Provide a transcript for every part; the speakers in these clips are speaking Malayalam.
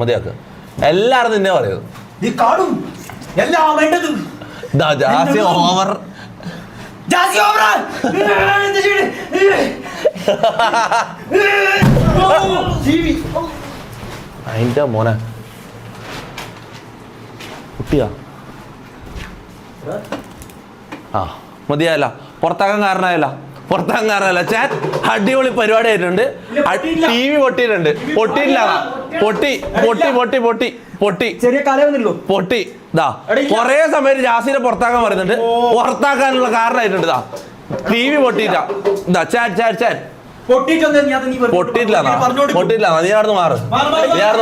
മതിയാക്ക്. എല്ലാരും നിന്നെ പറയുന്നത് നീ കാണും എല്ലാം വേണ്ടത്. ജാസി ഓവർ. അതിന്റെ മോനെ കുട്ടിയാ. ആ മതിയായല്ല, പുറത്താക്കാൻ കാരണമായല്ല. ചാറ്റ് അടിപൊളി പരിപാടി ആയിട്ടുണ്ട്. ടി വി പൊട്ടിയിട്ടുണ്ട്. പൊട്ടി ചെറിയ കലവെന്നല്ലോ പൊട്ടി. ഇതാ കൊറേ സമയത്ത് ജാസിനെ പുറത്താക്കാൻ പറയുന്നുണ്ട്. പുറത്താക്കാനുള്ള കാരണമായിട്ടുണ്ട്. ഇതാ ടി വി പൊട്ടിയിട്ടാ. ഇതാ ചാറ്റ് പൊട്ടിയിട്ടില്ല. നീ അവിടുന്ന് മാറ്. ഞാൻ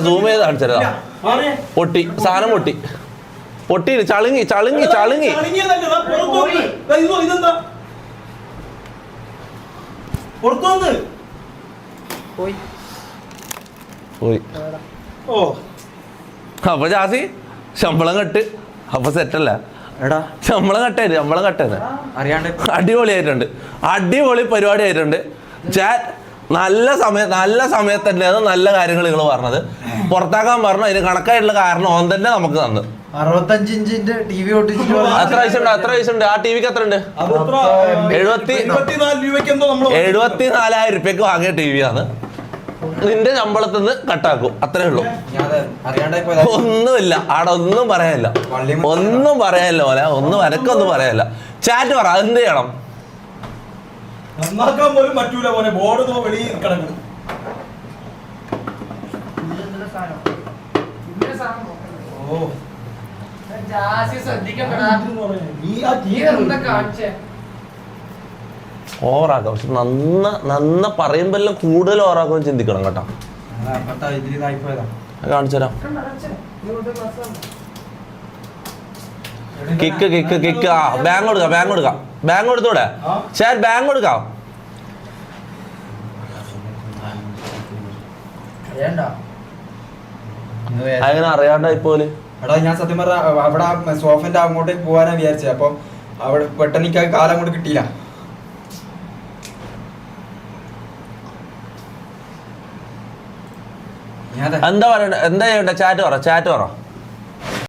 സൂം ചെയ്ത് കാണിച്ചതാ. പൊട്ടി, സാധനം പൊട്ടി ചളുങ്ങി. പോയി. അപ്പൊ ജാസി ശമ്പളം കെട്ട്. അപ്പൊ സെറ്റല്ല. ശമ്പളം കട്ടേന് അടിപൊളിയായിട്ടുണ്ട്. അടിപൊളി പരിപാടി ആയിട്ടുണ്ട്. ചാറ്റ് നല്ല സമയത്ത് തന്നെയാണ് നല്ല കാര്യങ്ങൾ നിങ്ങൾ പറഞ്ഞത്. പുറത്താക്കാൻ പറഞ്ഞു. അതിന് കണക്കായിട്ടുള്ള കാരണം ഓൻ തന്നെ നമുക്ക് തന്നു. 65 ഇഞ്ചിന്റെ ടി വി എത്ര വയസ്സുണ്ട്? ആ ടി വിക്ക് എത്ര ഉണ്ട്? 74,000 രൂപയ്ക്ക് വാങ്ങിയ ടി വി ആണ്. നിന്റെ ശമ്പളത്തിൽ നിന്ന് കട്ടാക്കും. അത്രേ ഉള്ളൂ. ഒന്നുമില്ല ആടെ, ഒന്നും പറയാനില്ല മോനെ. എനക്കൊന്നും പറയാനില്ല. ചാറ്റ് പറ, അതെന്ത് ചെയ്യണം? നന്നാക്കാൻ പോലും പറ്റൂല മോനെ. ബോർഡ് വെളിയിൽ കിടക്കുന്നു. ഓവറാക്കാം. പക്ഷെ നന്ന പറയുമ്പോ കൂടുതൽ ഓവറാക്കാൻ ചിന്തിക്കണം കേട്ടോ. കാണിച്ചുതരാം. കിക്ക്. ആ ബാങ്ക് കൊടുത്തൂടെ? ചാറ്റ് ബാങ്ക് കൊടുക്കാം. അങ്ങനെ അറിയാണ്ടായി പോലെ. എടാ ഞാൻ സത്യം പറഞ്ഞ അവിടെ സോഫന്റെ അങ്ങോട്ടേക്ക് പോകാനാ വിചാരിച്ചത്. അപ്പൊ അവിടെ പെട്ടെന്ന് എനിക്ക് കാലം കൊണ്ട് കിട്ടിയില്ല. എന്താ ചെയ്യണ്ട? ചാറ്റ് പറ.